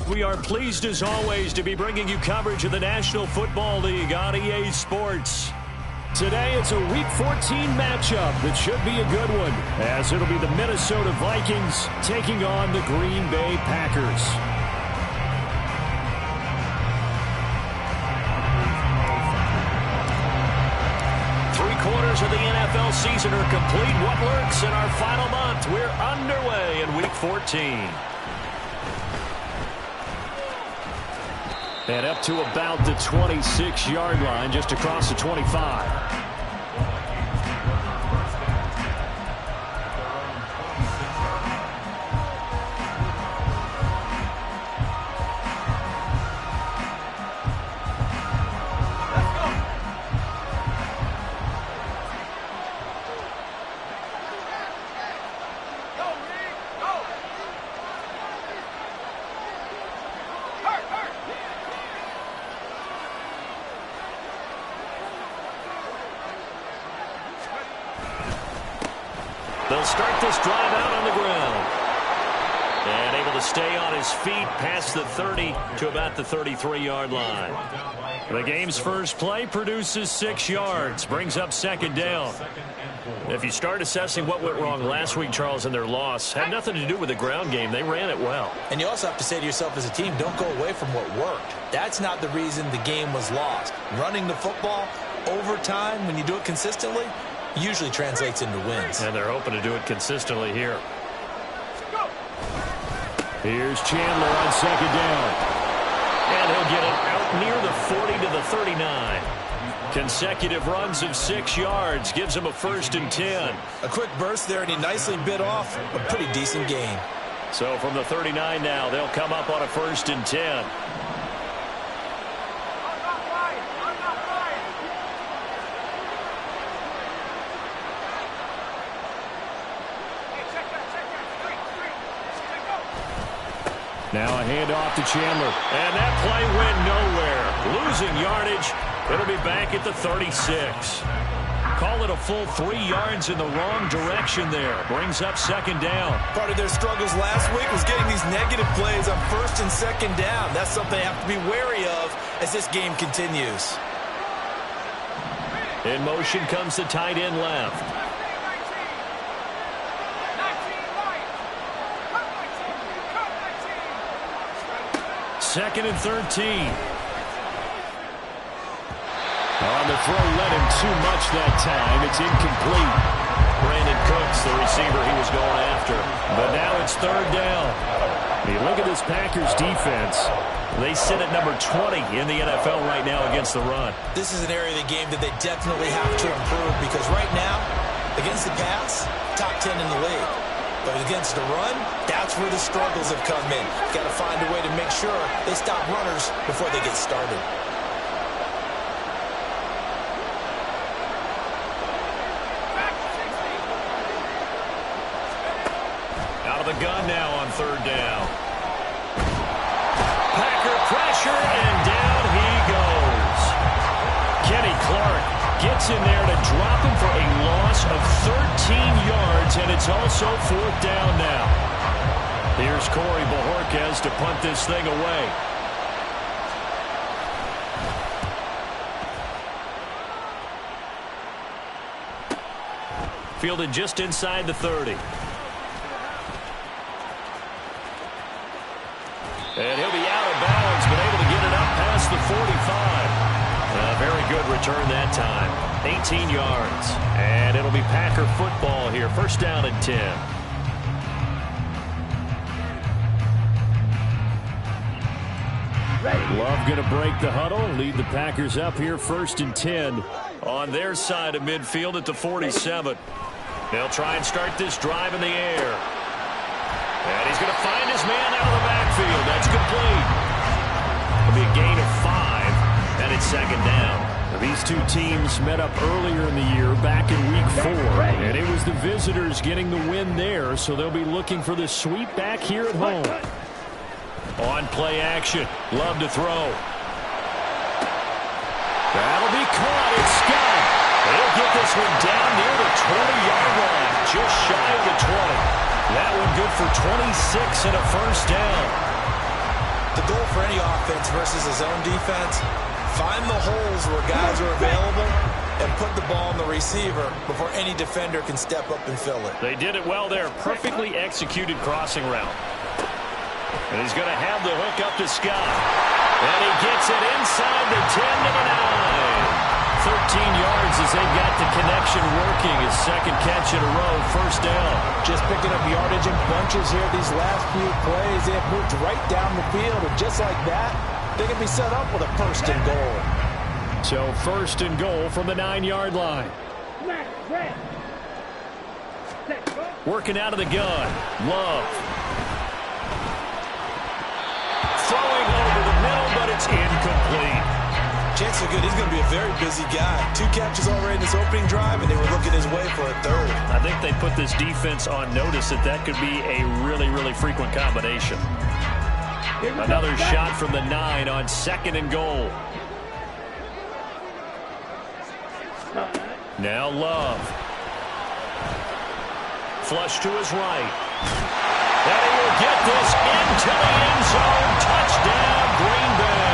We are pleased as always to be bringing you coverage of the National Football League on EA Sports. Today it's a Week 14 matchup that should be a good one, as it'll be the Minnesota Vikings taking on the Green Bay Packers. Three-quarters of the NFL season are complete. What lurks in our final month? We're underway in Week 14. And up to about the 26-yard line, just across the 25. They'll start this drive out on the ground. And able to stay on his feet past the 30 to about the 33-yard line. The game's first play produces 6 yards, brings up second down. If you start assessing what went wrong last week, Charles, in their loss, had nothing to do with the ground game. They ran it well. And you also have to say to yourself as a team, don't go away from what worked. That's not the reason the game was lost. Running the football over time, when you do it consistently, usually translates into wins. And they're hoping to do it consistently here. Here's Chandler on second down. And he'll get it out near the 40 to the 39. Consecutive runs of 6 yards gives him a 1st and 10. A quick burst there, and he nicely bit off a pretty decent gain. So from the 39 now, they'll come up on a 1st and 10. Now a handoff to Chandler. And that play went nowhere. Losing yardage. It'll be back at the 36. Call it a full 3 yards in the wrong direction there. Brings up second down. Part of their struggles last week was getting these negative plays on 1st and 2nd down. That's something they have to be wary of as this game continues. In motion comes the tight end left. Second and 13. On the throw, led him too much that time. It's incomplete. Brandon Cooks, the receiver he was going after. But now it's 3rd down. You look at this Packers defense. They sit at number 20 in the NFL right now against the run. This is an area of the game that they definitely have to improve, because right now, against the pass, top 10 in the league. But against the run, that's where the struggles have come in. Got to find a way to make sure they stop runners before they get started. Out of the gun now on 3rd down. Packer pressure, and down he goes. Kenny Clark gets in there to drop him for a loss of 13 yards, and it's also 4th down now. Here's Corey Bojorquez to punt this thing away. Fielded just inside the 30. And he'll be out of bounds, but able to get it up past the 45. A very good return that time. 18 yards. And it'll be Packer football here. 1st down and 10. Love going to break the huddle. Lead the Packers up here 1st and 10 on their side of midfield at the 47. They'll try and start this drive in the air. And he's going to find his man out of the backfield. That's complete. It'll be a gain of 5, and it's 2nd down. These two teams met up earlier in the year, back in Week 4, and it was the visitors getting the win there, so they'll be looking for the sweep back here at home. On play action, Love to throw. That'll be caught. It's Scott. He'll get this one down near the 20-yard line, just shy of the 20. That one good for 26 and a 1st down. The goal for any offense versus his own defense, find the holes where guys are available and put the ball on the receiver before any defender can step up and fill it. They did it well there. Perfectly executed crossing route. And he's going to have the hook up to Scott. And he gets it inside the 10 to the 9. 13 yards as they've got the connection working. His second catch in a row, first down. Just picking up yardage in bunches here these last few plays. They have moved right down the field, and just like that, they can be set up with a first and goal. So first and goal from the 9-yard line. Working out of the gun. Love. Throwing over the middle, but it's incomplete. Chances are good he's going to be a very busy guy. 2 catches already in this opening drive, and they were looking his way for a third. I think they put this defense on notice that could be a really, really frequent combination. Another shot from the 9 on second and goal. Now Love. Flush to his right. And he will get this into the end zone. Touchdown, Green Bay.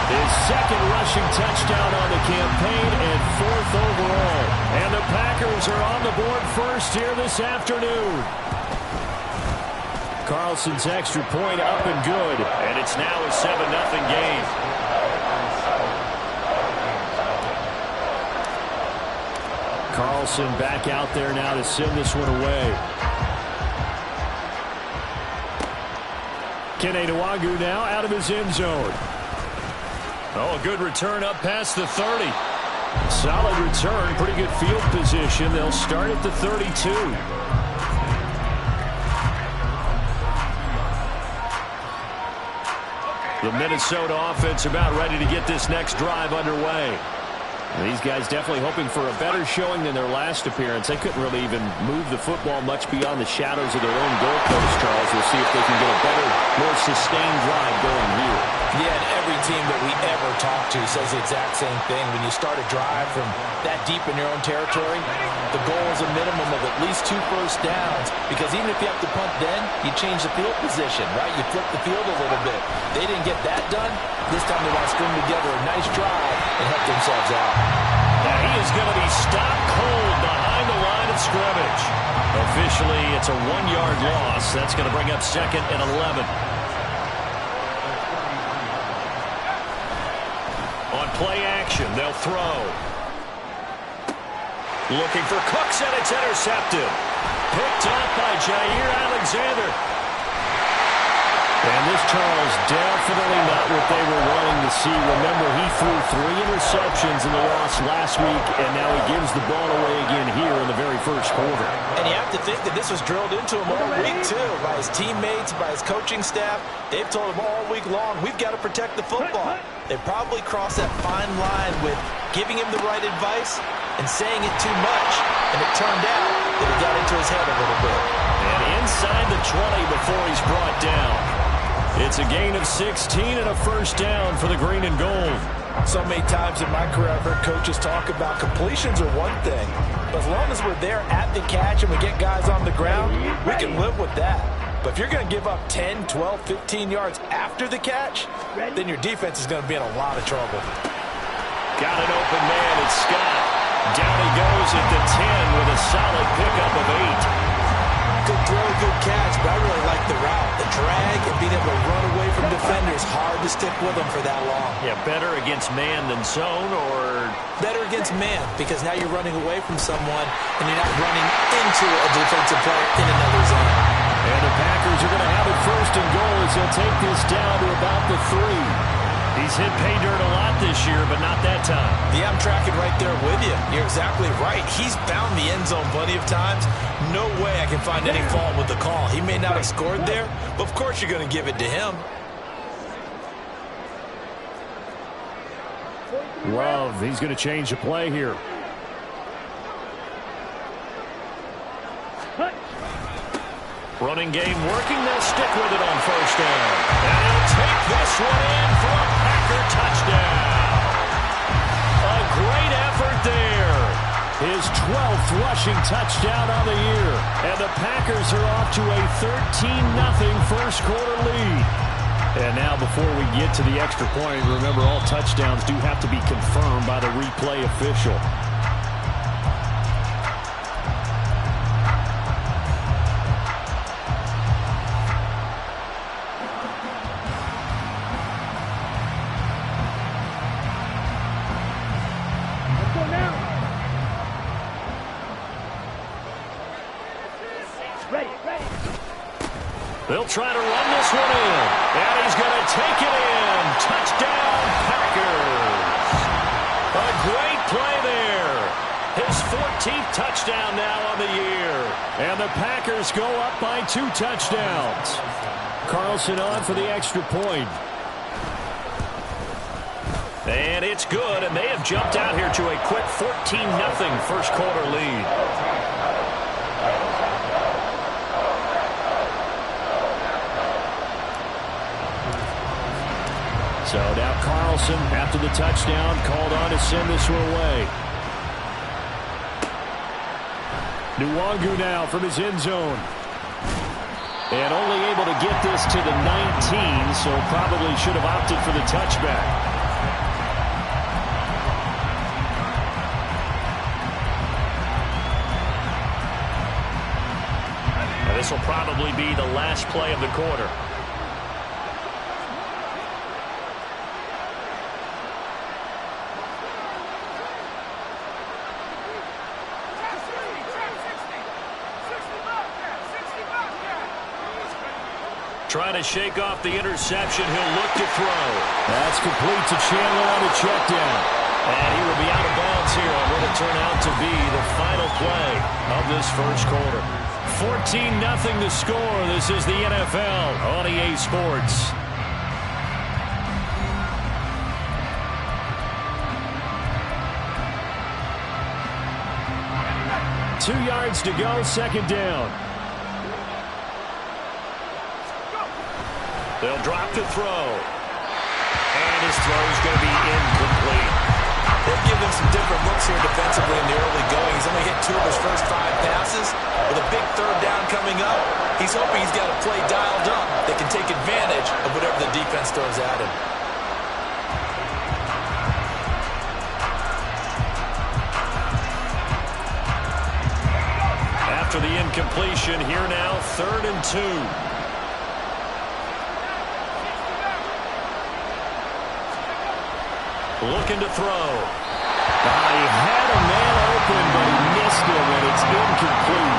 His second rushing touchdown on the campaign and 4th overall. And the Packers are on the board first here this afternoon. Carlson's extra point up and good. And it's now a 7-0 game. Carlson back out there now to send this one away. Kene Nwangwu now out of his end zone. Oh, a good return up past the 30. Solid return, pretty good field position. They'll start at the 32. The Minnesota offense about ready to get this next drive underway. These guys definitely hoping for a better showing than their last appearance. They couldn't really even move the football much beyond the shadows of their own goalpost, Charles. We'll see if they can get a better, more sustained drive going here. Yeah, and every team that we ever talk to says the exact same thing. When you start a drive from that deep in your own territory, the goal is a minimum of at least 2 first downs, because even if you have to punt then, you change the field position, right? You flip the field a little bit. They didn't get that done. This time they want to string together a nice drive and help themselves out. Now he is going to be stopped cold behind the line of scrimmage. Officially, it's a 1-yard loss. That's going to bring up 2nd and 11. On play action, they'll throw. Looking for Cooks, and it's intercepted. Picked off by Jair Alexander. And this, Charles, definitely not what they were wanting to see. Remember, he threw 3 interceptions in the loss last week, and now he gives the ball away again here in the very first quarter. And you have to think that this was drilled into him all week, too, by his teammates, by his coaching staff. They've told him all week long, we've got to protect the football. They probably crossed that fine line with giving him the right advice and saying it too much. And it turned out that it got into his head a little bit. And inside the 20 before he's brought down. It's a gain of 16 and a first down for the green and gold. So many times in my career I've heard coaches talk about completions are one thing, but as long as we're there at the catch and we get guys on the ground, we can live with that. But if you're going to give up 10, 12, 15 yards after the catch, then your defense is going to be in a lot of trouble. Got an open man, it's Scott. Down he goes at the 10 with a solid pickup of 8. Good throw, good catch, but I really like the route. The drag and being able to run away from defenders, hard to stick with them for that long. Yeah, better against man than zone, or? Better against man, because now you're running away from someone and you're not running into a defensive player in another zone. And the Packers are going to have it first and goal as they'll take this down to about the 3. He's hit pay dirt a lot this year, but not that time. Yeah, I'm tracking right there with you. You're exactly right. He's found the end zone plenty of times. No way I can find any fault with the call. He may not have scored there, but of course you're going to give it to him. Love, he's going to change the play here. Running game working. They'll stick with it on first down. And he'll take this one in for a Packer touchdown. A great effort there. His 12th rushing touchdown on the year. And the Packers are off to a 13-0 first quarter lead. And now before we get to the extra point, remember all touchdowns do have to be confirmed by the replay official. They'll try to run this one in. And he's going to take it in. Touchdown, Packers. A great play there. His 14th touchdown now on the year. And the Packers go up by 2 touchdowns. Carlson on for the extra point. And it's good, and they have jumped out here to a quick 14-0 first quarter lead. So now Carlson, after the touchdown, called on to send this one away. Nwangu now from his end zone. And only able to get this to the 19, so probably should have opted for the touchback. Now this will probably be the last play of the quarter. Trying to shake off the interception. He'll look to throw. That's complete to Chandler on a check down. And he will be out of bounds here on what will turn out to be the final play of this first quarter. 14-0 the score. This is the NFL on EA Sports. Two yards to go, second down. They'll drop to throw. And his throw is going to be incomplete. They'll give him some different looks here defensively in the early going. He's only hit 2 of his first 5 passes. With a big third down coming up, he's hoping he's got a play dialed up that can take advantage of whatever the defense throws at him. After the incompletion, here now, 3rd and 2. Looking to throw. He had a man open, but he missed him, and it's incomplete.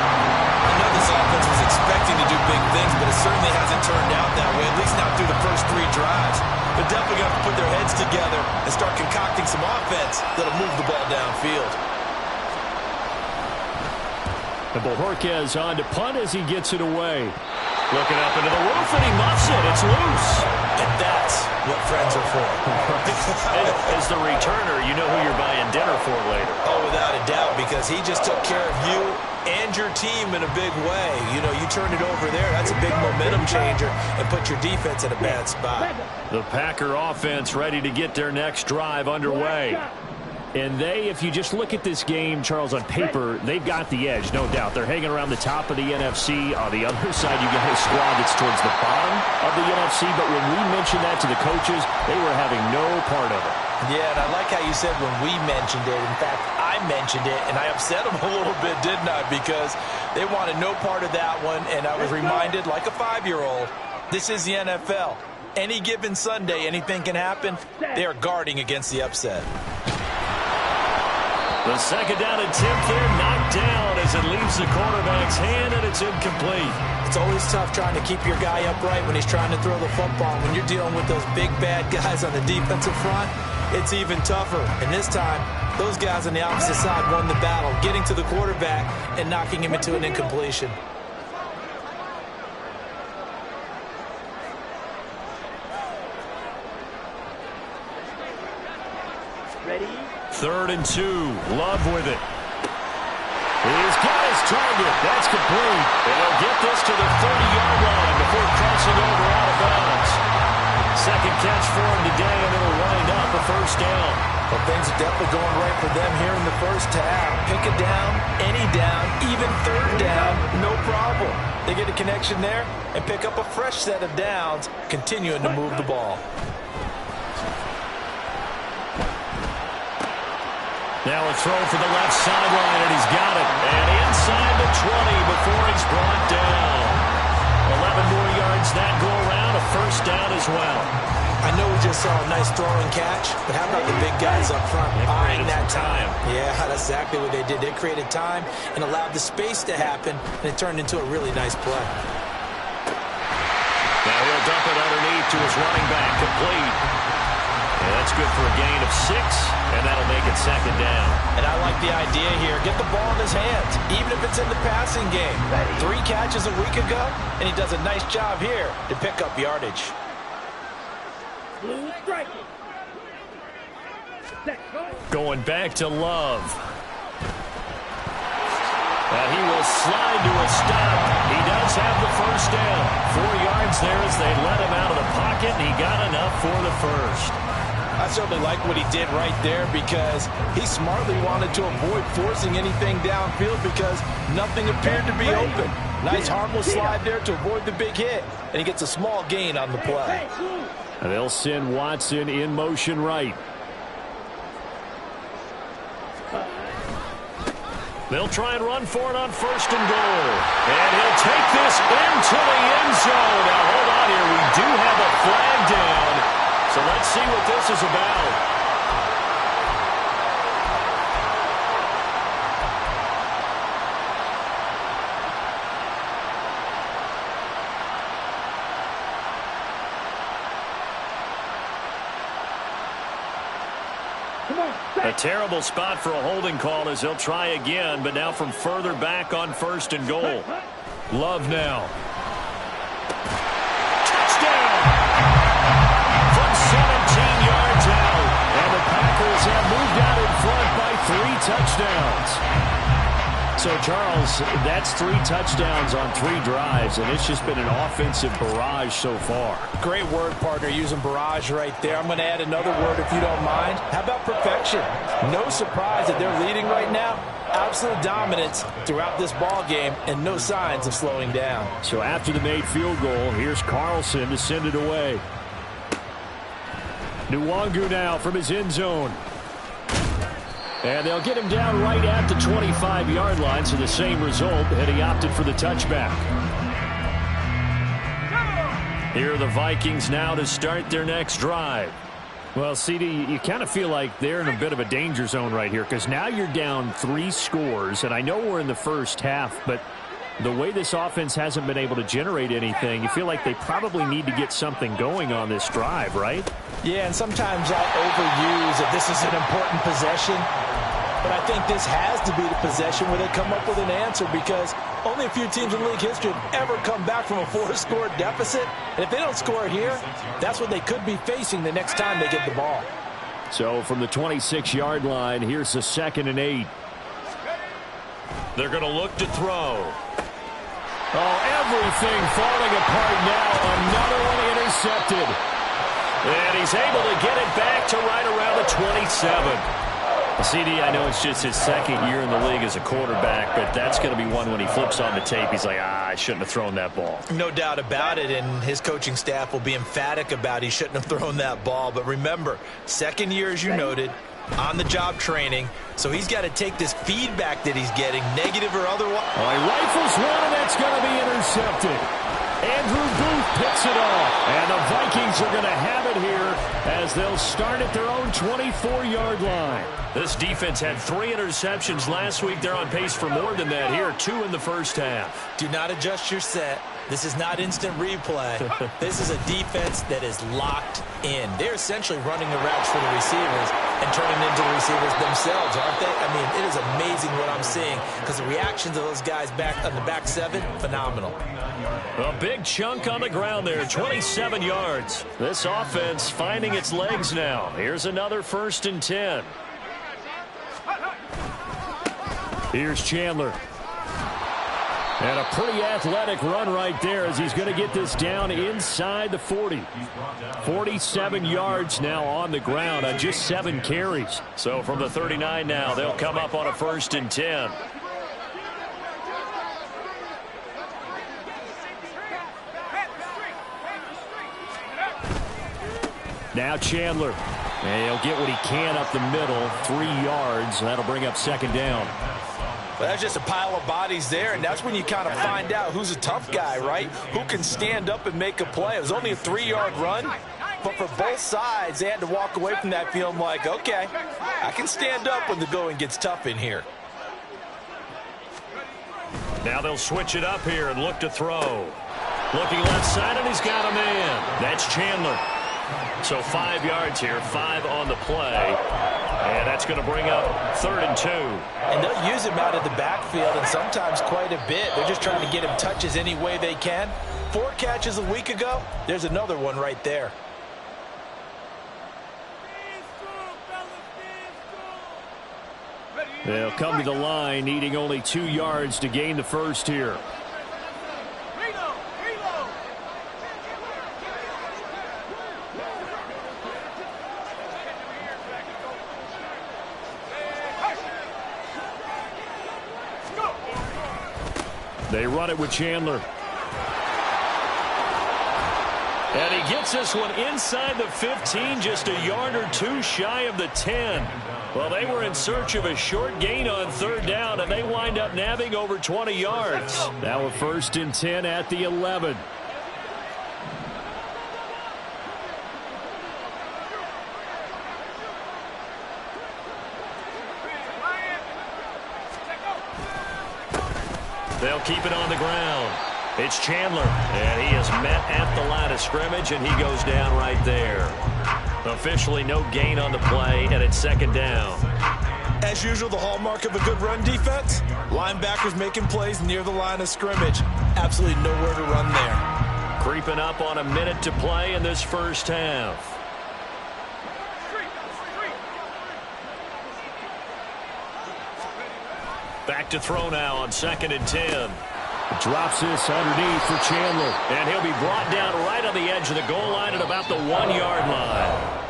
I know this offense was expecting to do big things, but it certainly hasn't turned out that way, at least not through the first 3 drives. They're definitely going to have to put their heads together and start concocting some offense that'll move the ball downfield. And Bojorquez on to punt as he gets it away. Looking up into the roof, and he muffs it. It's loose. And that's what friends are for. As the returner, you know who you're buying dinner for later. Oh, without a doubt, because he just took care of you and your team in a big way. You know, you turn it over there, that's a big momentum changer, and put your defense in a bad spot. The Packer offense ready to get their next drive underway. And they, if you just look at this game, Charles, on paper, they've got the edge, no doubt. They're hanging around the top of the NFC. On the other side, you got a squad that's towards the bottom of the NFC. But when we mentioned that to the coaches, they were having no part of it. Yeah, and I like how you said when we mentioned it. In fact, I mentioned it, and I upset them a little bit, didn't I? Because they wanted no part of that one, and I was reminded, like a 5-year-old, this is the NFL. Any given Sunday, anything can happen. They are guarding against the upset. The second down attempt there knocked down as it leaves the quarterback's hand, and it's incomplete. It's always tough trying to keep your guy upright when he's trying to throw the football. When you're dealing with those big, bad guys on the defensive front, it's even tougher. And this time, those guys on the opposite side won the battle, getting to the quarterback and knocking him into an incompletion. Ready? 3rd and 2. Love with it. He's got his target. That's complete. And he'll get this to the 30-yard line before crossing over out of bounds. Second catch for him today, and it'll wind up a first down. Well, things are definitely going right for them here in the first half. Pick it down, any down, even 3rd down, no problem. They get a connection there and pick up a fresh set of downs, continuing to move the ball. Now a throw for the left sideline, and he's got it. And inside the 20 before he's brought down. 11 more yards that go around, a first down as well. I know we just saw a nice throwing catch, but how about the big guys up front buying that time? Yeah, that's exactly what they did. They created time and allowed the space to happen, and it turned into a really nice play. Now he'll dump it underneath to his running back, complete. And that's good for a gain of 6, and that'll make it second down. And I like the idea here. Get the ball in his hands, even if it's in the passing game. 3 catches a week ago, and he does a nice job here to pick up yardage. Going back to Love. He will slide to a stop. He does have the first down. 4 yards there as they let him out of the pocket, and he got enough for the first. I certainly like what he did right there because he smartly wanted to avoid forcing anything downfield because nothing appeared to be open. Nice harmless slide there to avoid the big hit, and he gets a small gain on the play. And they'll send Watson in motion right. They'll try and run for it on first and goal. And he'll take this into the end zone. Now, hold on here. We do have a flag down. So let's see what this is about. A terrible spot for a holding call as they'll try again, but now from further back on first and goal. Love now. Touchdown! From 17 yards out. And the Packers have moved out in front by 3 touchdowns. So, Charles, that's 3 touchdowns on 3 drives, and it's just been an offensive barrage so far. Great word, partner, using barrage right there. I'm going to add another word if you don't mind. How about perfection? No surprise that they're leading right now. Absolute dominance throughout this ball game and no signs of slowing down. So after the made field goal, here's Carlson to send it away. Nwangu now from his end zone. And they'll get him down right at the 25-yard line, so the same result, and he opted for the touchback. Here are the Vikings now to start their next drive. Well, CD, you kind of feel like they're in a bit of a danger zone right here because now you're down 3 scores, and I know we're in the first half, but the way this offense hasn't been able to generate anything, you feel like they probably need to get something going on this drive, right? Yeah, and sometimes I overuse that this is an important possession. But I think this has to be the possession where they come up with an answer because only a few teams in league history have ever come back from a 4-score deficit. And if they don't score here, that's what they could be facing the next time they get the ball. So from the 26-yard line, here's the 2nd and 8. They're going to look to throw. Oh, everything falling apart now. Another one intercepted. And he's able to get it back to right around the 27. CD, I know it's just his 2nd year in the league as a quarterback, but that's going to be one when he flips on the tape. He's like, I shouldn't have thrown that ball. No doubt about it, and his coaching staff will be emphatic about he shouldn't have thrown that ball. But remember, 2nd year, as you noted, on-the-job training, so he's got to take this feedback that he's getting, negative or otherwise. Oh, he rifles one, and that's going to be intercepted. Andrew Booth picks it off, and the Vikings are going to have it here as they'll start at their own 24-yard line. This defense had 3 interceptions last week. They're on pace for more than that here, 2 in the first half. Do not adjust your set. This is not instant replay. This is a defense that is locked in. They're essentially running the routes for the receivers and turning into the receivers themselves, aren't they? I mean, it is amazing what I'm seeing because the reactions of those guys back on the back 7, phenomenal. A big chunk on the ground there, 27 yards. This offense finding its legs now. Here's another 1st and 10. Here's Chandler. And a pretty athletic run right there as he's going to get this down inside the 40. 47 yards now on the ground on just 7 carries. So from the 39 now, they'll come up on a 1st and 10. Now Chandler. And he'll get what he can up the middle, 3 yards. That'll bring up second down. Well, that's just a pile of bodies there, and that's when you kind of find out who's a tough guy, right? Who can stand up and make a play. It was only a 3-yard run, but for both sides, they had to walk away from that feeling like, okay, I can stand up when the going gets tough in here. Now they'll switch it up here and look to throw. Looking left side, and he's got a man. That's Chandler. So 5 yards here, 5 on the play. And that's going to bring up 3rd and 2. And they'll use him out of the backfield, and sometimes quite a bit. They're just trying to get him touches any way they can. 4 catches a week ago. There's another one right there. They'll come to the line, needing only 2 yards to gain the first here. They run it with Chandler. And he gets this one inside the 15, just a yard or 2 shy of the 10. Well, they were in search of a short gain on 3rd down, and they wind up nabbing over 20 yards. Now a 1st and 10 at the 11. They'll keep it on the ground. It's Chandler, and he is met at the line of scrimmage, and he goes down right there. Officially no gain on the play, and it's 2nd down. As usual, the hallmark of a good run defense, linebackers making plays near the line of scrimmage. Absolutely nowhere to run there. Creeping up on a minute to play in this first half. Back to throw now on 2nd and 10. Drops this underneath for Chandler. And he'll be brought down right on the edge of the goal line at about the 1-yard line.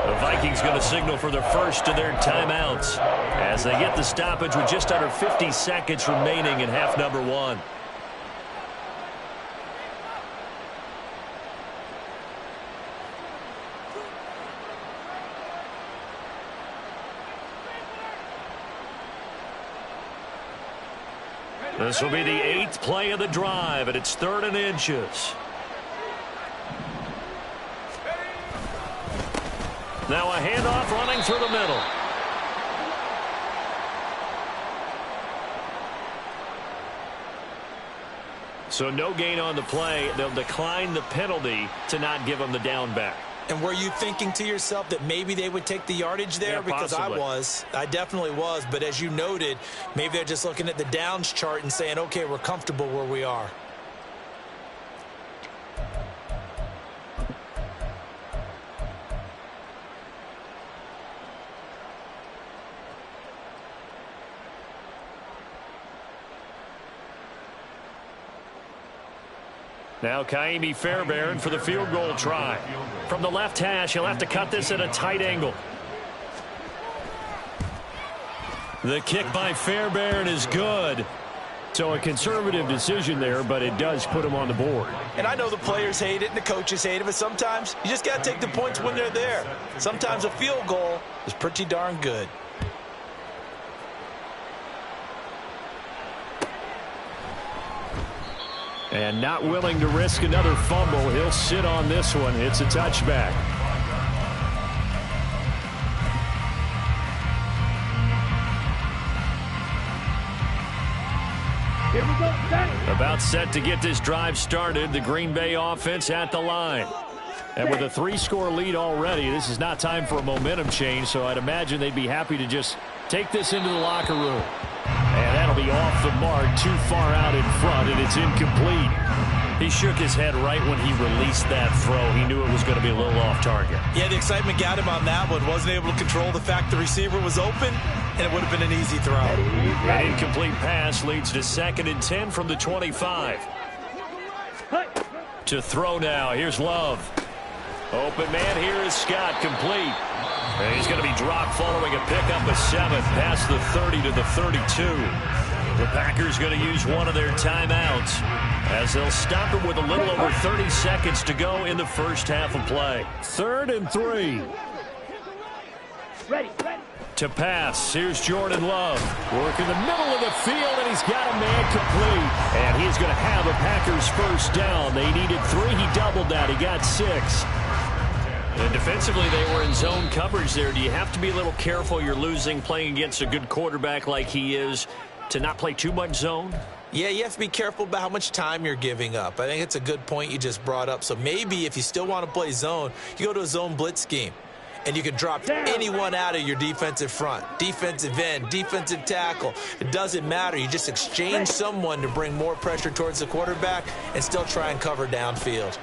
The Vikings going to signal for the first of their timeouts as they get the stoppage with just under 50 seconds remaining in half number 1. This will be the 8th play of the drive, and it's 3rd and inches. Now a handoff running through the middle. So no gain on the play. They'll decline the penalty to not give them the down back. And were you thinking to yourself that maybe they would take the yardage there? Yeah, because possibly. I definitely was. But as you noted, maybe they're just looking at the downs chart and saying, okay, we're comfortable where we are. Now Kaimi Fairbairn for the field goal try. From the left hash, he'll have to cut this at a tight angle. The kick by Fairbairn is good. So a conservative decision there, but it does put him on the board. And I know the players hate it and the coaches hate it, but sometimes you just got to take the points when they're there. Sometimes a field goal is pretty darn good. And not willing to risk another fumble. He'll sit on this one. It's a touchback. Here we go. About set to get this drive started. The Green Bay offense at the line. And with a 3-score lead already, this is not time for a momentum change, so I'd imagine they'd be happy to just take this into the locker room. And that'll be off the mark, too far out in front, and it's incomplete. He shook his head right when he released that throw. He knew it was going to be a little off target. Yeah, the excitement got him on that one. Wasn't able to control the fact the receiver was open, and it would have been an easy throw. An incomplete pass leads to 2nd and 10 from the 25. To throw now, here's Love. Open man here is Scott, complete. And he's going to be dropped following a pickup of 7 past the 30 to the 32. The Packers going to use one of their timeouts as they'll stop him with a little over 30 seconds to go in the first half of play. 3rd and 3. Ready. To pass, here's Jordan Love. Work in the middle of the field, and he's got a man complete. And he's going to have a Packers first down. They needed 3. He doubled that. He got 6. And defensively, they were in zone coverage there. Do you have to be a little careful? You're losing playing against a good quarterback like he is to not play too much zone? Yeah, you have to be careful about how much time you're giving up. I think it's a good point you just brought up. So maybe if you still want to play zone, you go to a zone blitz scheme. And you can drop anyone out of your defensive front, defensive end, defensive tackle. It doesn't matter. You just exchange someone to bring more pressure towards the quarterback and still try and cover downfield.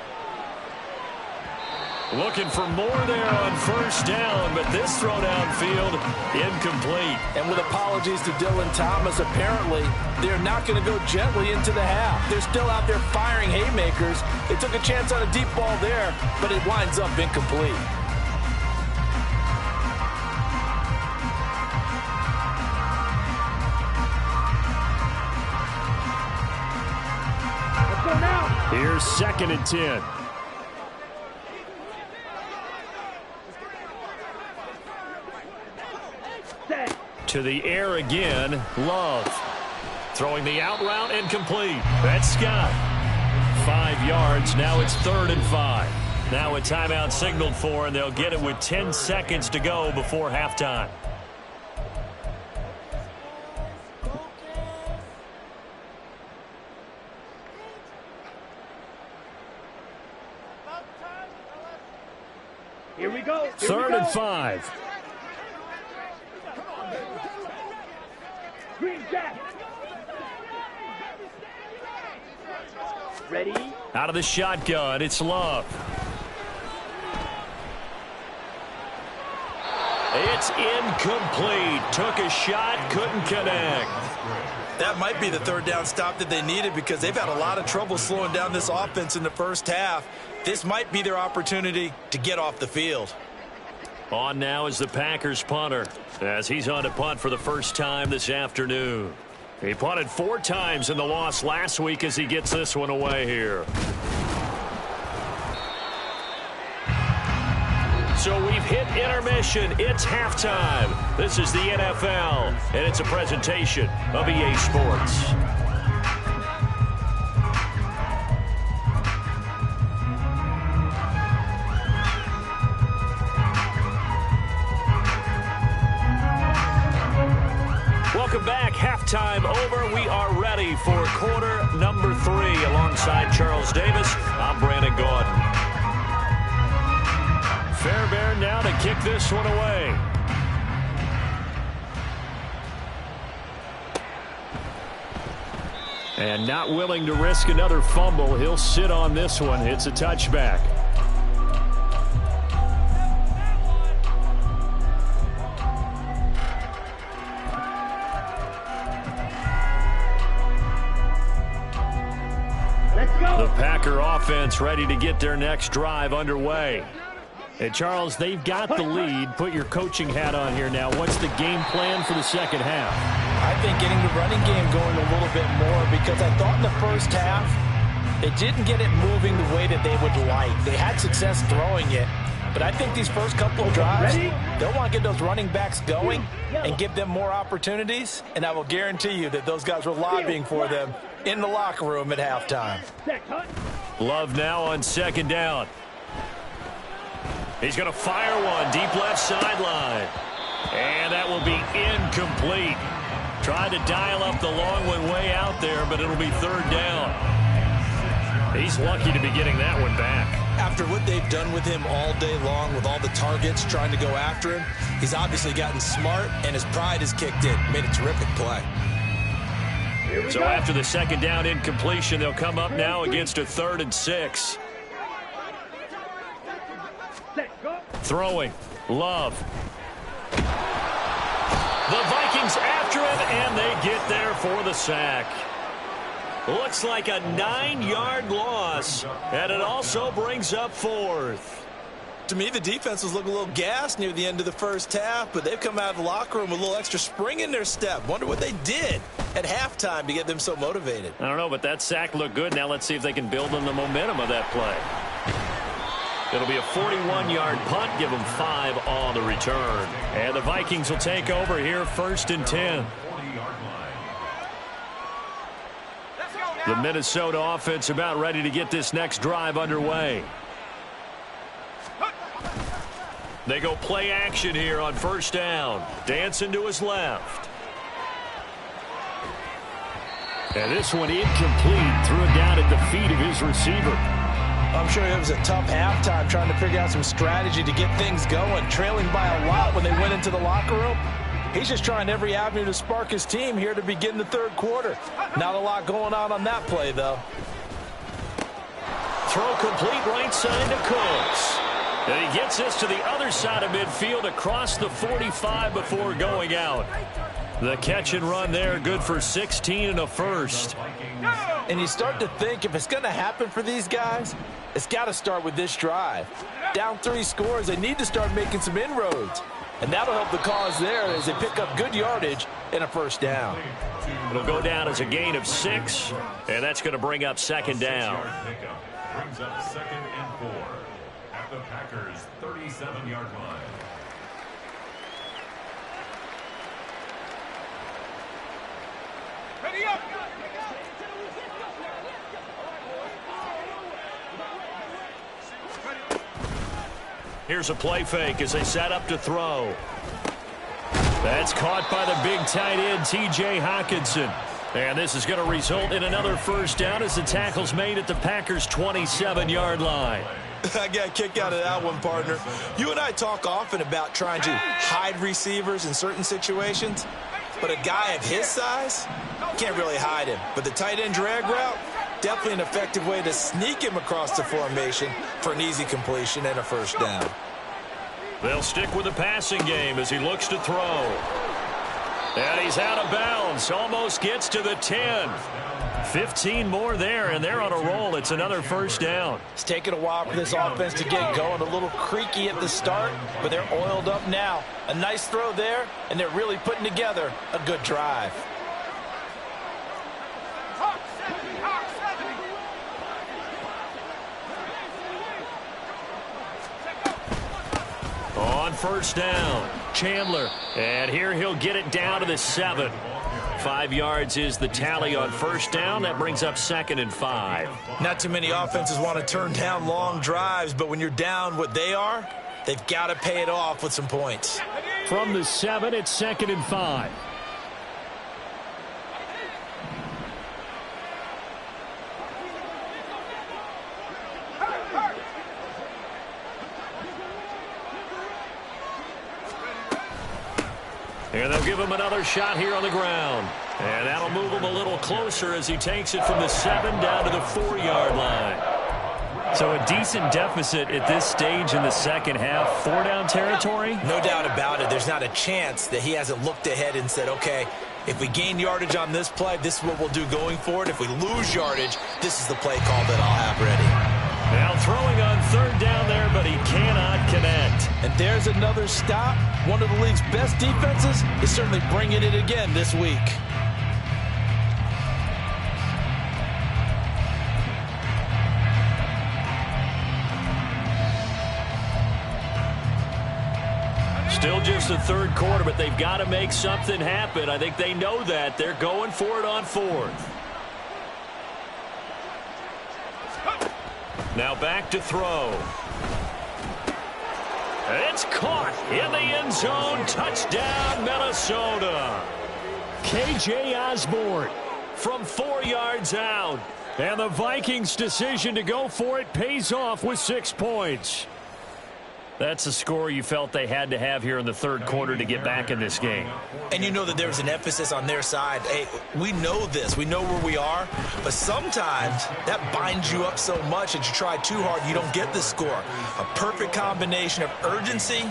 Looking for more there on first down, but this throw downfield incomplete. And with apologies to Dylan Thomas, apparently they're not going to go gently into the half. They're still out there firing haymakers. They took a chance on a deep ball there, but it winds up incomplete. Here's 2nd and 10. To the air again, Love. Throwing the out route and complete. That's Scott. 5 yards. Now it's 3rd and 5. Now a timeout signaled for, and they'll get it with 10 seconds to go before halftime. Here we go. 3rd and 5. Green Jack. Ready? Out of the shotgun, it's Love. It's incomplete. Took a shot, couldn't connect. That might be the 3rd down stop that they needed because they've had a lot of trouble slowing down this offense in the first half. This might be their opportunity to get off the field. On now is the Packers punter as he's on to punt for the first time this afternoon. He punted 4 times in the loss last week as he gets this one away here. So we've hit intermission. It's halftime. This is the NFL, and it's a presentation of EA Sports. Welcome back. Halftime over. We are ready for quarter number 3. Alongside Charles Davis, I'm Brandon Gordon. Fairbairn now to kick this one away. And not willing to risk another fumble. He'll sit on this one. It's a touchback. The Packer offense ready to get their next drive underway. And Charles, they've got the lead. Put your coaching hat on here now. What's the game plan for the second half? I think getting the running game going a little bit more because I thought in the first half they didn't get it moving the way that they would like. They had success throwing it, but I think these first couple of drives, they'll want to get those running backs going and give them more opportunities, and I will guarantee you that those guys were lobbying for them in the locker room at halftime. Love now on second down. He's going to fire one deep left sideline. And that will be incomplete. Tried to dial up the long one way out there, but it'll be 3rd down. He's lucky to be getting that one back. After what they've done with him all day long with all the targets trying to go after him, he's obviously gotten smart and his pride has kicked in. Made a terrific play. So after the second down incompletion, they'll come up now against a 3rd and 6. Throwing. Love. The Vikings after him, and they get there for the sack. Looks like a 9-yard loss, and it also brings up 4th. To me, the defense was looking a little gassed near the end of the first half, but they've come out of the locker room with a little extra spring in their step. Wonder what they did at halftime to get them so motivated. I don't know, but that sack looked good. Now let's see if they can build on the momentum of that play. It'll be a 41-yard punt. Give them 5 on the return. And the Vikings will take over here, 1st and 10. The Minnesota offense about ready to get this next drive underway. They go play action here on 1st down. Dancing to his left. And this one incomplete. Threw it down at the feet of his receiver. I'm sure it was a tough halftime trying to figure out some strategy to get things going. Trailing by a lot when they went into the locker room. He's just trying every avenue to spark his team here to begin the 3rd quarter. Not a lot going on that play, though. Throw complete right side to Cooks. And he gets this to the other side of midfield across the 45 before going out. The catch and run there, good for 16 and a first. And you start to think if it's going to happen for these guys, it's got to start with this drive. Down 3 scores, they need to start making some inroads. And that'll help the cause there as they pick up good yardage and a 1st down. It'll go down as a gain of 6, and that's going to bring up 2nd down. Brings up 2nd and 4 at the Packers' 37-yard line. Ready up! Here's a play fake as they set up to throw. That's caught by the big tight end, T.J. Hockenson. And this is going to result in another 1st down as the tackle's made at the Packers' 27-yard line. I got a kick out of that one, partner. You and I talk often about trying to hide receivers in certain situations, but a guy of his size can't really hide him. But the tight end drag route, definitely an effective way to sneak him across the formation for an easy completion and a 1st down. They'll stick with the passing game as he looks to throw. And he's out of bounds. Almost gets to the 10. 15 more there, and they're on a roll. It's another 1st down. It's taken a while for this offense to get going. A little creaky at the start, but they're oiled up now. A nice throw there, and they're really putting together a good drive. On 1st down, Chandler. And here he'll get it down to the 7. 5 yards is the tally on 1st down. That brings up 2nd and 5. Not too many offenses want to turn down long drives, but when you're down what they are, they've got to pay it off with some points. From the 7, it's 2nd and 5. And they'll give him another shot here on the ground. And that'll move him a little closer as he takes it from the 7 down to the 4-yard line. So a decent deficit at this stage in the 2nd half. 4-down territory? No doubt about it. There's not a chance that he hasn't looked ahead and said, okay, if we gain yardage on this play, this is what we'll do going forward. If we lose yardage, this is the play call that I'll have ready. Now throwing on 3rd down there, but he cannot connect. And there's another stop. One of the league's best defenses is certainly bringing it again this week. Still just the 3rd quarter, but they've got to make something happen. I think they know that. They're going for it on 4th. Now back to throw. It's caught in the end zone. Touchdown, Minnesota. K.J. Osborne from 4 yards out. And the Vikings' decision to go for it pays off with 6 points. That's a score you felt they had to have here in the 3rd quarter to get back in this game. And you know that there was an emphasis on their side. Hey, we know this. We know where we are. But sometimes that binds you up so much that you try too hard, you don't get the score. A perfect combination of urgency,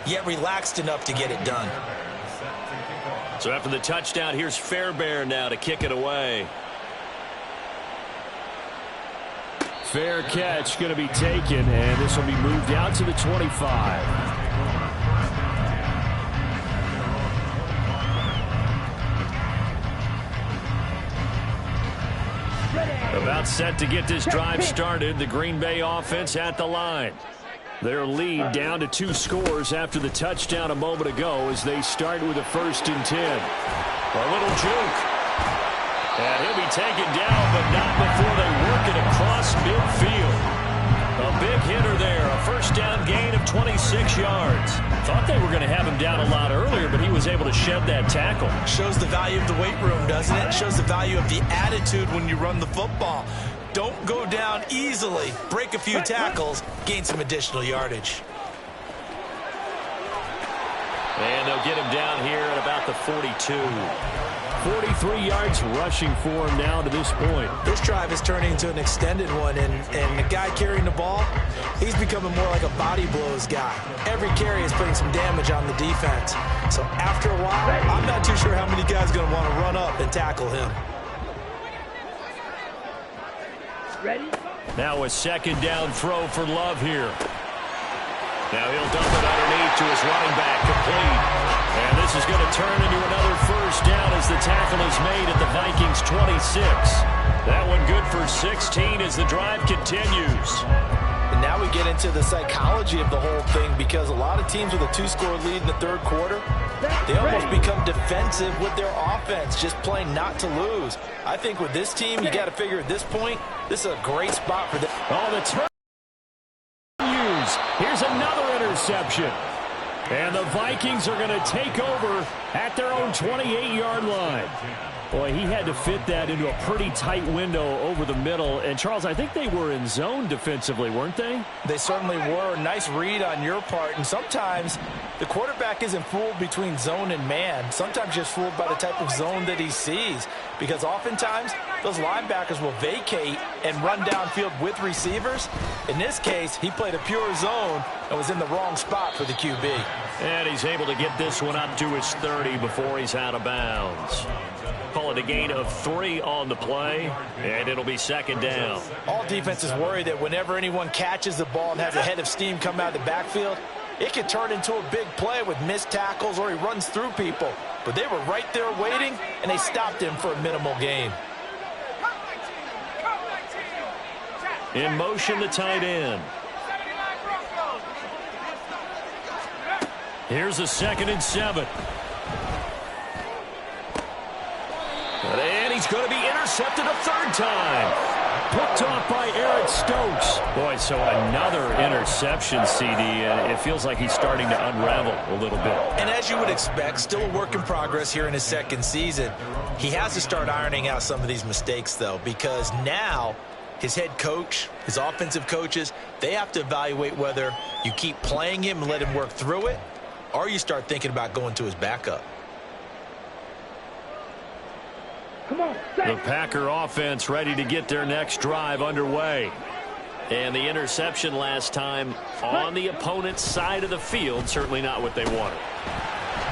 yet relaxed enough to get it done. So after the touchdown, here's Fairbairn now to kick it away. Fair catch going to be taken, and this will be moved out to the 25. About set to get this drive started. The Green Bay offense at the line. Their lead down to 2 scores after the touchdown a moment ago as they start with a 1st and 10. A little juke. And he'll be taken down, but not before they work it across midfield. A big hitter there. A 1st down gain of 26 yards. Thought they were going to have him down a lot earlier, but he was able to shed that tackle. Shows the value of the weight room, doesn't it? Shows the value of the attitude when you run the football. Don't go down easily. Break a few tackles. Gain some additional yardage. And they'll get him down here at about the 42. 43 yards rushing for him now to this point. This drive is turning into an extended one, and the guy carrying the ball, he's becoming more like a body blows guy. Every carry is putting some damage on the defense. So after a while, I'm not too sure how many guys are going to want to run up and tackle him. Ready? Now a 2nd down throw for Love here. Now he'll dump it underneath to his running back, complete. And this is going to turn into another 1st down as the tackle is made at the Vikings 26. That one good for 16 as the drive continues. And now we get into the psychology of the whole thing, because a lot of teams with a 2-score lead in the 3rd quarter, they almost become defensive with their offense, just playing not to lose. I think with this team, you got to figure at this point, this is a great spot for them. Oh, the turn. Here's another interception. And the Vikings are going to take over at their own 28-yard line. Boy, he had to fit that into a pretty tight window over the middle. And, Charles, I think they were in zone defensively, weren't they? They certainly were. Nice read on your part. And sometimes the quarterback isn't fooled between zone and man. Sometimes just fooled by the type of zone that he sees. Because oftentimes those linebackers will vacate and run downfield with receivers. In this case, he played a pure zone and was in the wrong spot for the QB. And he's able to get this one up to his 30 before he's out of bounds. Call it a gain of 3 on the play, and it'll be 2nd down. All defenses worry that whenever anyone catches the ball and has a head of steam come out of the backfield, it can turn into a big play with missed tackles or he runs through people. But they were right there waiting, and they stopped him for a minimal gain. In motion, the tight end. Here's a 2nd and 7. And he's going to be intercepted a 3rd time. Picked off by Eric Stokes. Boy, so another interception, CD, and it feels like he's starting to unravel a little bit. And as you would expect, still a work in progress here in his 2nd season. He has to start ironing out some of these mistakes, though, because now his head coach, his offensive coaches, they have to evaluate whether you keep playing him and let him work through it, or you start thinking about going to his backup. The Packer offense ready to get their next drive underway. And the interception last time on the opponent's side of the field, certainly not what they wanted.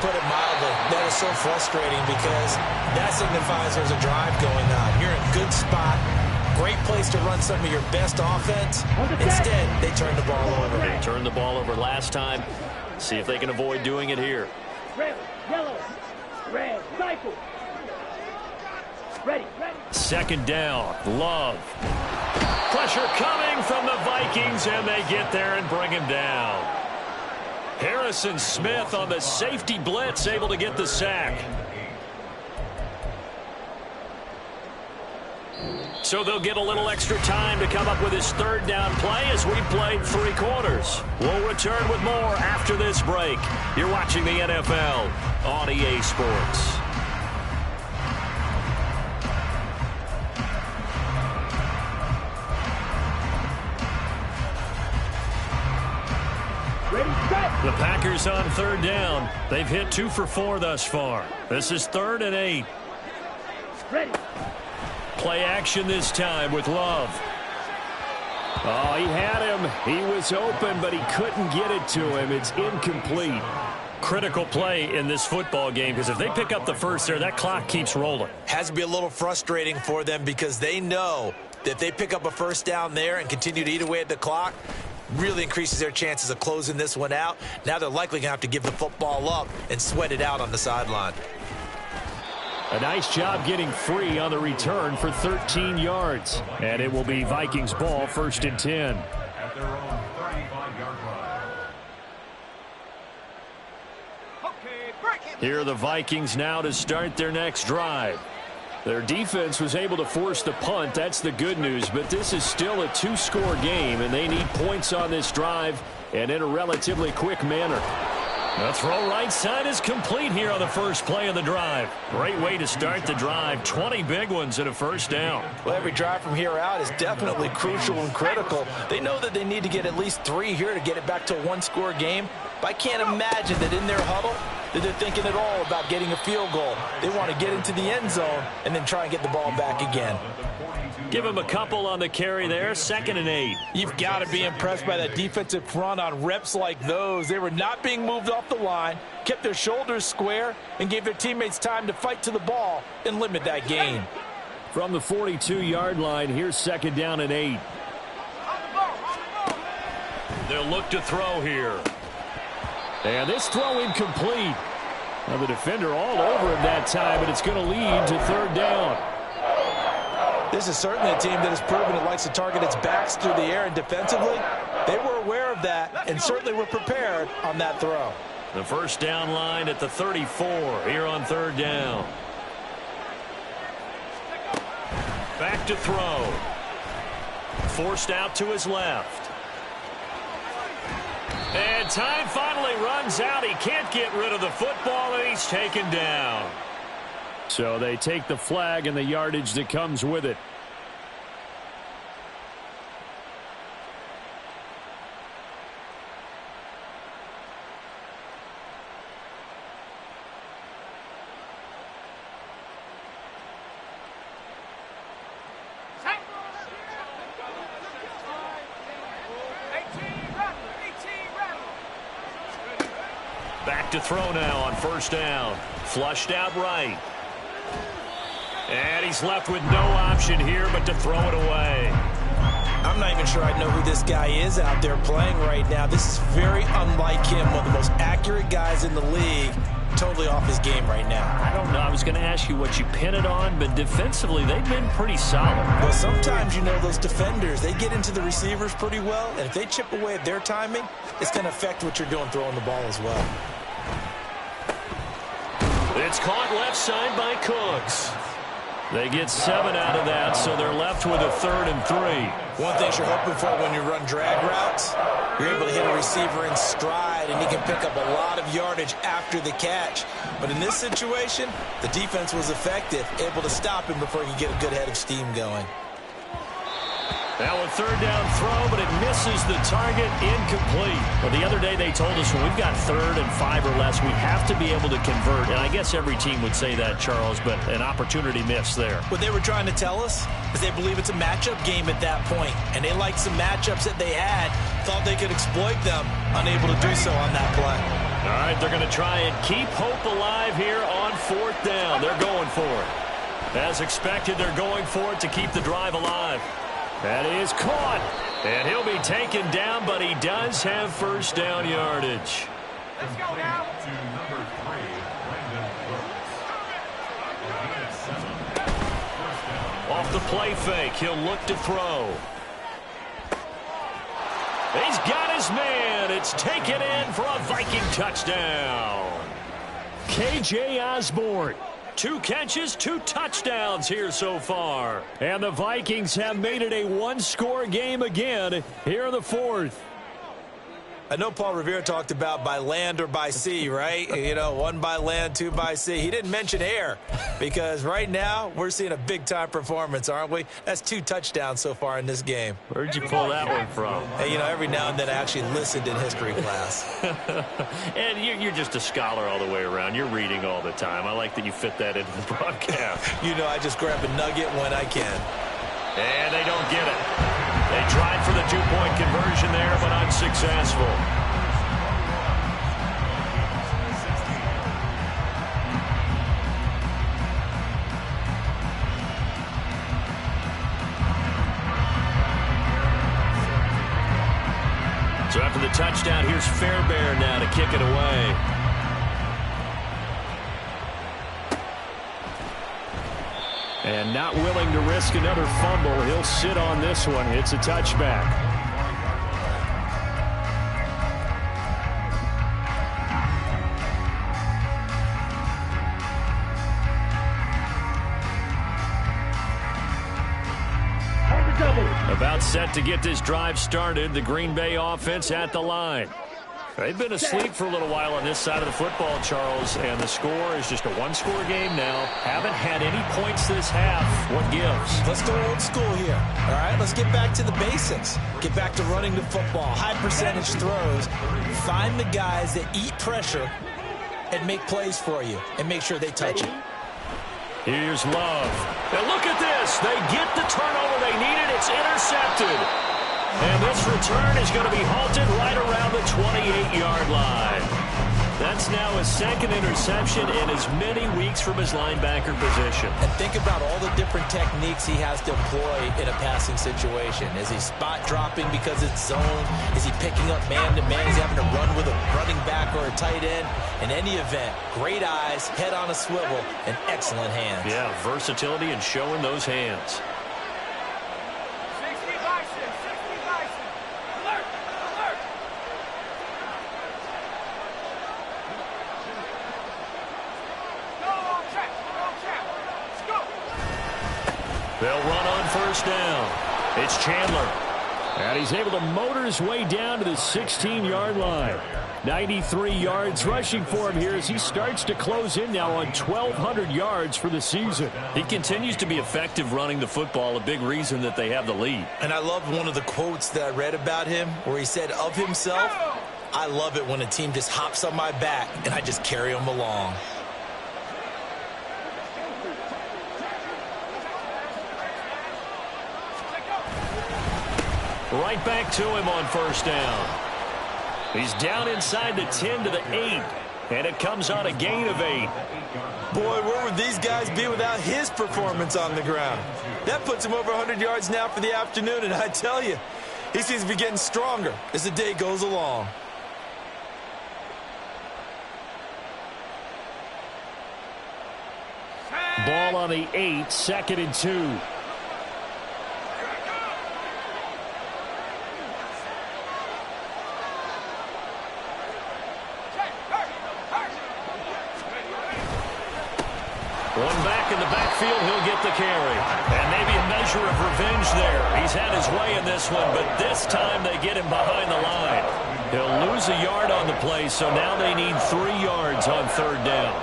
Put it mildly, that is so frustrating because that signifies there's a drive going on. You're in a good spot, great place to run some of your best offense. Instead, they turn the ball over. They turned the ball over last time. See if they can avoid doing it here. Red, yellow, red, cycle. Ready. 2nd down, Love. Pressure coming from the Vikings, and they get there and bring him down. Harrison Smith on the safety blitz, able to get the sack. So they'll get a little extra time to come up with his 3rd down play as we played 3 quarters. We'll return with more after this break. You're watching the NFL on EA Sports. The Packers on 3rd down. They've hit 2 for 4 thus far. This is 3rd and 8. Ready. Play action this time with Love. Oh, he had him. He was open, but he couldn't get it to him. It's incomplete. critical play in this football game, because if they pick up the first there, that clock keeps rolling. Has to be a little frustrating for them because they know that if they pick up a first down there and continue to eat away at the clock, really increases their chances of closing this one out. Now they're likely going to have to give the football up and sweat it out on the sideline. A nice job getting free on the return for 13 yards. And it will be Vikings ball, 1st and 10. At their own 35-yard line. Here are the Vikings now to start their next drive. Their defense was able to force the punt. That's the good news. But this is still a 2-score game, and they need points on this drive and in a relatively quick manner. The throw right side is complete here on the first play of the drive. Great way to start the drive. 20 big ones and a first down. Well, every drive from here out is definitely crucial and critical. They know that they need to get at least 3 here to get it back to a 1-score game. But I can't imagine that in their huddle that they're thinking at all about getting a field goal. They want to get into the end zone and then try and get the ball back again. Give him a couple on the carry there. 2nd and 8. You've got to be impressed by that defensive front on reps like those. They were not being moved off the line, kept their shoulders square, and gave their teammates time to fight to the ball and limit that gain. From the 42-yard line, here's 2nd down and 8. They'll look to throw here. And this throw incomplete. Now the defender all over him that time, but it's going to lead to 3rd down. This is certainly a team that has proven it likes to target its backs through the air, and defensively, they were aware of that and certainly were prepared on that throw. The first down line at the 34 here on 3rd down. Back to throw. Forced out to his left. And time finally runs out. He can't get rid of the football, and he's taken down. So they take the flag and the yardage that comes with it. Back to throw now on 1st down. Flushed out right. And he's left with no option here but to throw it away. I'm not even sure I know who this guy is out there playing right now. This is very unlike him, one of the most accurate guys in the league. Totally off his game right now. I don't know. I was going to ask you what you pin it on, but defensively they've been pretty solid. Well, sometimes, you know, those defenders, they get into the receivers pretty well, and if they chip away at their timing, it's going to affect what you're doing throwing the ball as well. It's caught left side by Cooks. They get 7 out of that, so they're left with a 3rd and 3. One thing you're hoping for when you run drag routes, you're able to hit a receiver in stride, and he can pick up a lot of yardage after the catch. But in this situation, the defense was effective, able to stop him before he could get a good head of steam going. Now a 3rd down throw, but it misses the target, incomplete. Well, the other day they told us when we've got 3rd and 5 or less, we have to be able to convert. And I guess every team would say that, Charles, but an opportunity missed there. What they were trying to tell us is they believe it's a matchup game at that point, and they liked some matchups that they had, thought they could exploit them, unable to do so on that play. All right, they're going to try and keep hope alive here on 4th down. They're going for it. As expected, they're going for it to keep the drive alive. That is caught, and he'll be taken down, but he does have 1st down yardage. Let's go now. To number 3, Brandon Brooks. Off the play fake, he'll look to throw. He's got his man. It's taken in for a Viking touchdown. KJ Osborne. 2 catches, 2 touchdowns here so far. And the Vikings have made it a 1-score game again here in the 4th. I know Paul Revere talked about by land or by sea, right? You know, 1 by land, 2 by sea. He didn't mention air because right now we're seeing a big-time performance, aren't we? That's 2 touchdowns so far in this game. Where'd you pull that one from? Hey, you know, every now and then I actually listened in history class. And you're just a scholar all the way around. You're reading all the time. I like that you fit that into the broadcast. You know, I just grab a nugget when I can. And they don't get it. They tried for the 2-point conversion there, but unsuccessful. So after the touchdown, here's Fairbairn now to kick it away. And not willing to risk another fumble. He'll sit on this one. It's a touchback. About set to get this drive started. The Green Bay offense at the line. They've been asleep for a little while on this side of the football, Charles, and the score is just a one-score game now. Haven't had any points this half. What gives? Let's go old school here. All right, let's get back to the basics. Get back to running the football, high percentage throws. Find the guys that eat pressure and make plays for you and make sure they touch it. Here's Love. Now look at this. They get the turnover they needed. It's intercepted. And this return is going to be halted right around the 28-yard line. That's now his second interception in as many weeks from his linebacker position. And think about all the different techniques he has to employ in a passing situation. Is he spot dropping because it's zone? Is he picking up man-to-man? Is he having to run with a running back or a tight end? In any event, great eyes, head on a swivel, and excellent hands. Yeah, versatility and showing those hands. They'll run on first down. It's Chandler. And he's able to motor his way down to the 16-yard line. 93 yards rushing for him here as he starts to close in now on 1,200 yards for the season. He continues to be effective running the football, a big reason that they have the lead. And I love one of the quotes that I read about him where he said of himself, I love it when a team just hops on my back and I just carry them along. Right back to him on first down. He's down inside the 10 to the 8, and it comes on a gain of 8. Boy, where would these guys be without his performance on the ground? That puts him over 100 yards now for the afternoon, and I tell you, he seems to be getting stronger as the day goes along. Ball on the 8, 2nd and 2. One back in the backfield, he'll get the carry. And maybe a measure of revenge there. He's had his way in this one, but this time they get him behind the line. He'll lose a yard on the play, so now they need 3 yards on third down.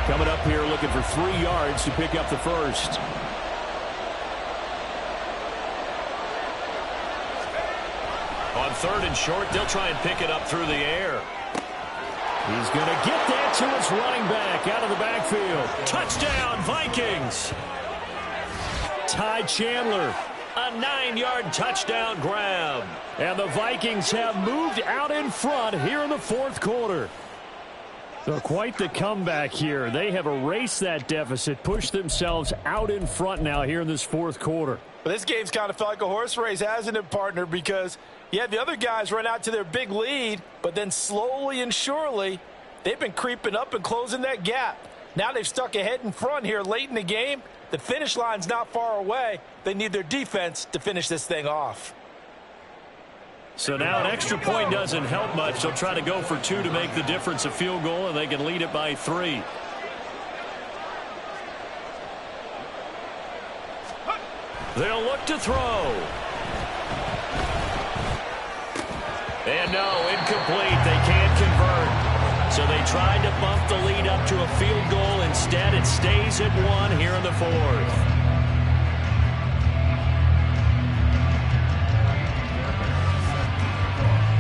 Coming up here looking for 3 yards to pick up the first. On third and short, they'll try and pick it up through the air. He's going to get that to his running back out of the backfield. Touchdown, Vikings. Ty Chandler, a 9-yard touchdown grab. And the Vikings have moved out in front here in the fourth quarter. So quite the comeback here. They have erased that deficit, pushed themselves out in front now here in this fourth quarter. But this game's kind of felt like a horse race, hasn't it, partner? Because, yeah, the other guys run out to their big lead, but then slowly and surely, they've been creeping up and closing that gap. Now they've stuck ahead in front here late in the game. The finish line's not far away. They need their defense to finish this thing off. So now an extra point doesn't help much. They'll try to go for 2 to make the difference a field goal, and they can lead it by 3. They'll look to throw. And no, incomplete. They can't convert. So they tried to bump the lead up to a field goal. Instead, it stays at 1 here in the fourth.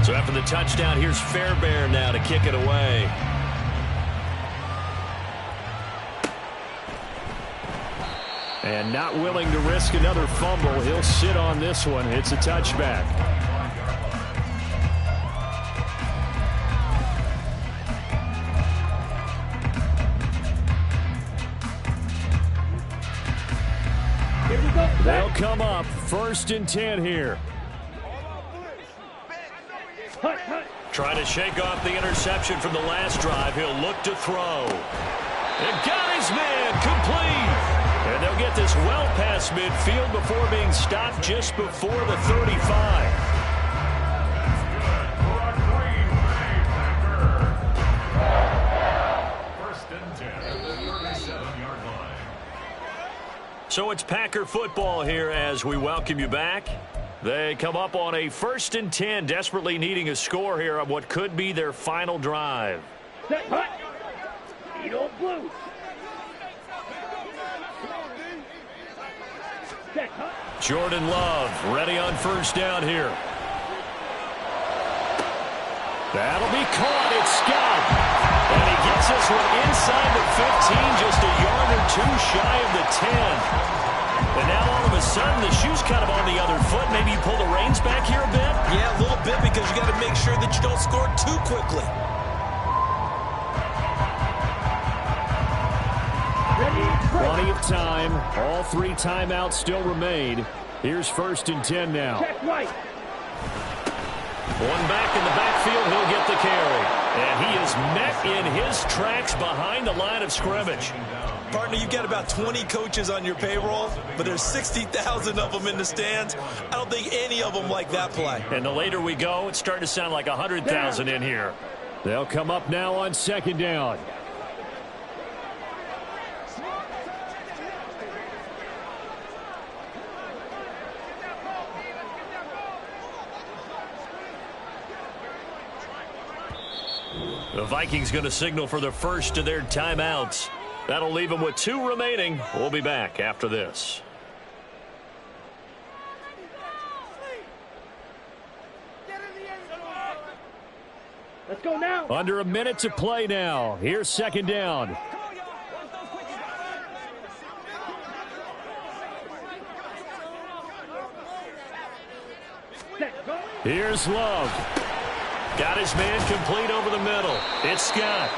So after the touchdown, here's Fairbairn now to kick it away. And not willing to risk another fumble. He'll sit on this one. It's a touchback. come up 1st and 10 here. Hut, hut. Trying to shake off the interception from the last drive. He'll look to throw. And got his man complete. And they'll get this well past midfield before being stopped just before the 35. So it's Packer football here as we welcome you back. They come up on a 1st and 10, desperately needing a score here on what could be their final drive. Set, hut. Eat old blue. Set, hut. Jordan Love ready on 1st down here. That'll be caught. It's Scott. And he gets this one inside the 15, just a yard or two shy of the 10. And now all of a sudden the shoe's kind of on the other foot. Maybe you pull the reins back here a bit? Yeah, a little bit because you got to make sure that you don't score too quickly. Plenty of time. All 3 timeouts still remain. Here's 1st and 10 now. Check right. One back in the backfield, he'll get the carry. And he is met in his tracks behind the line of scrimmage. Partner, you've got about 20 coaches on your payroll, but there's 60,000 of them in the stands. I don't think any of them like that play. And the later we go, it's starting to sound like 100,000 in here. They'll come up now on 2nd down. The Vikings going to signal for the first of their timeouts. That'll leave them with 2 remaining. We'll be back after this. Let's go now. Under a minute to play now. Here's 2nd down. Here's Love. Got his man complete over the middle. It's Scott.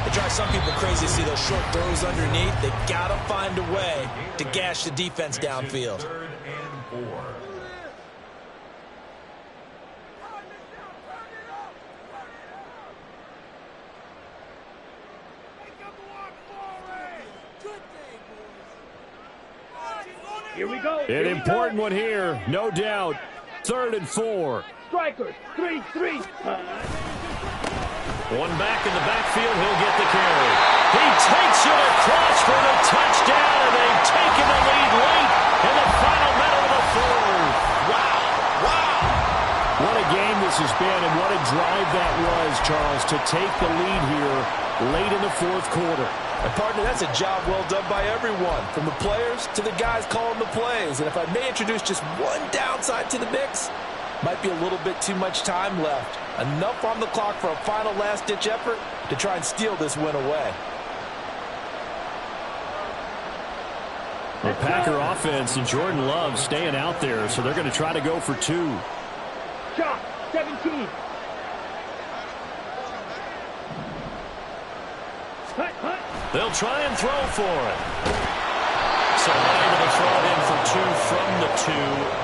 It drives some people crazy to see those short throws underneath. They've got to find a way to gash the defense downfield. 3rd and 4. Here we go. An important one here, no doubt. 3rd and 4. Strikers. 3-3. One back in the backfield, he'll get the carry. He takes it across for the touchdown, and they've taken the lead late in the final minute of the 4th. Wow. Wow. What a game this has been, and what a drive that was, Charles, to take the lead here late in the 4th quarter. And partner, that's a job well done by everyone, from the players to the guys calling the plays. And if I may introduce just one downside to the mix, might be a little bit too much time left. Enough on the clock for a final last-ditch effort to try and steal this win away. The Packer offense and Jordan Love staying out there, so they're going to try to go for 2. Shot. 17. Hut, hut. They'll try and throw for it. So unable to throw it in for 2 from the 2.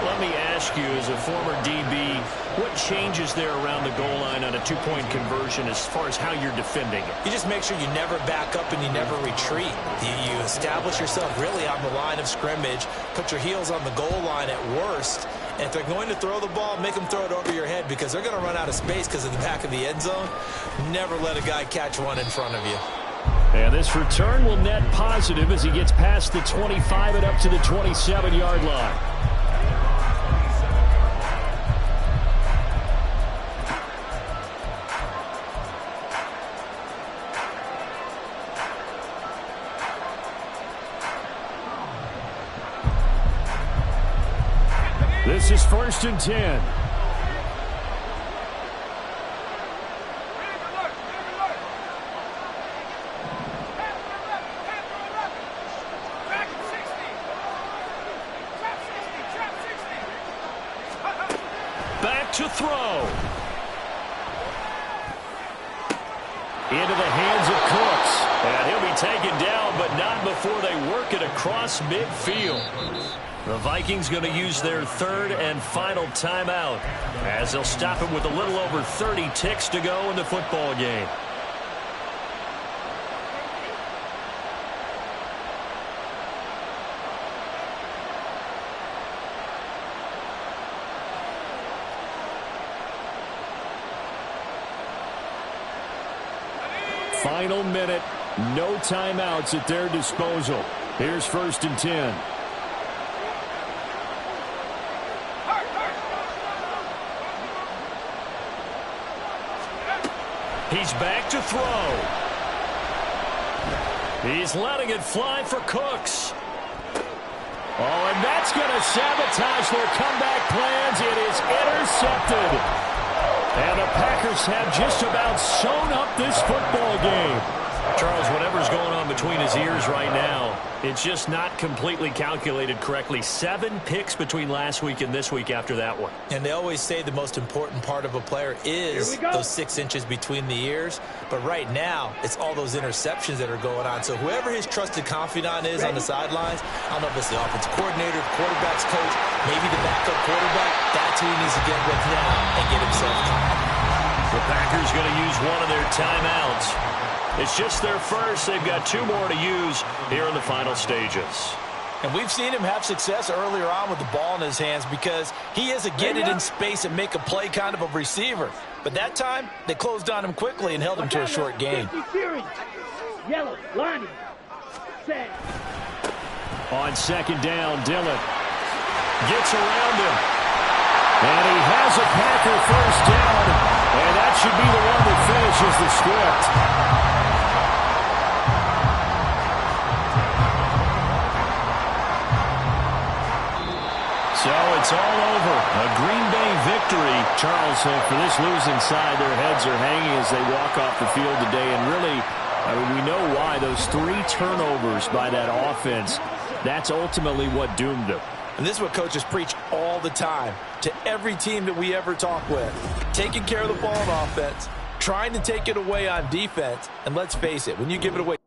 Let me ask you, as a former DB, what changes there around the goal line on a 2-point conversion as far as how you're defending it? You just make sure you never back up and you never retreat. You establish yourself really on the line of scrimmage, put your heels on the goal line at worst, and if they're going to throw the ball, make them throw it over your head because they're going to run out of space because of the back of the end zone. Never let a guy catch one in front of you. And this return will net positive as he gets past the 25 and up to the 27-yard line. This is 1st and 10. To throw. Into the hands of Cooks. And he'll be taken down, but not before they work it across midfield. The Vikings going to use their third and final timeout as they'll stop it with a little over 30 ticks to go in the football game. Final minute, no timeouts at their disposal. Here's 1st and 10. He's back to throw. He's letting it fly for Cooks. Oh, and that's going to sabotage their comeback plans. It is intercepted. And the Packers have just about sewn up this football game. Charles, whatever's going on between his ears right now, it's just not completely calculated correctly. 7 picks between last week and this week after that one. And they always say the most important part of a player is those 6 inches between the ears. But right now, it's all those interceptions that are going on. So whoever his trusted confidant is on the sidelines, I don't know if it's the offensive coordinator, the quarterback's coach, maybe the backup quarterback, that's who he needs to get with now and get himself calm. The Packers going to use one of their timeouts. It's just their first. They've got 2 more to use here in the final stages. And we've seen him have success earlier on with the ball in his hands because he is a get it in space and make a play kind of a receiver. But that time, they closed on him quickly and held him to a short gain. Yellow, lining, set. On 2nd down, Dillon gets around him. And he has a Packer 1st down. And that should be the one that finishes the script. So it's all over. A Green Bay victory. Charles, for this losing side, their heads are hanging as they walk off the field today. And really, I mean, we know why. Those 3 turnovers by that offense, that's ultimately what doomed them. And this is what coaches preach all the time to every team that we ever talk with. Taking care of the ball on offense, trying to take it away on defense. And let's face it, when you give it away